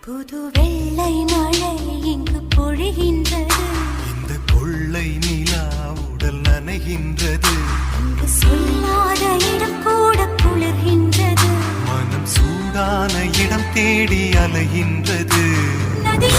புது வெள்ளை மழை இங்கு பொழிகின்றது. இந்த கொள்ளை நிலா உடல் நனைகின்றது. இங்கு சொல்லாத இடம் கூட குளிர்கின்றது. மனம் சூடான இடம் தேடி அலைகின்றது. நதி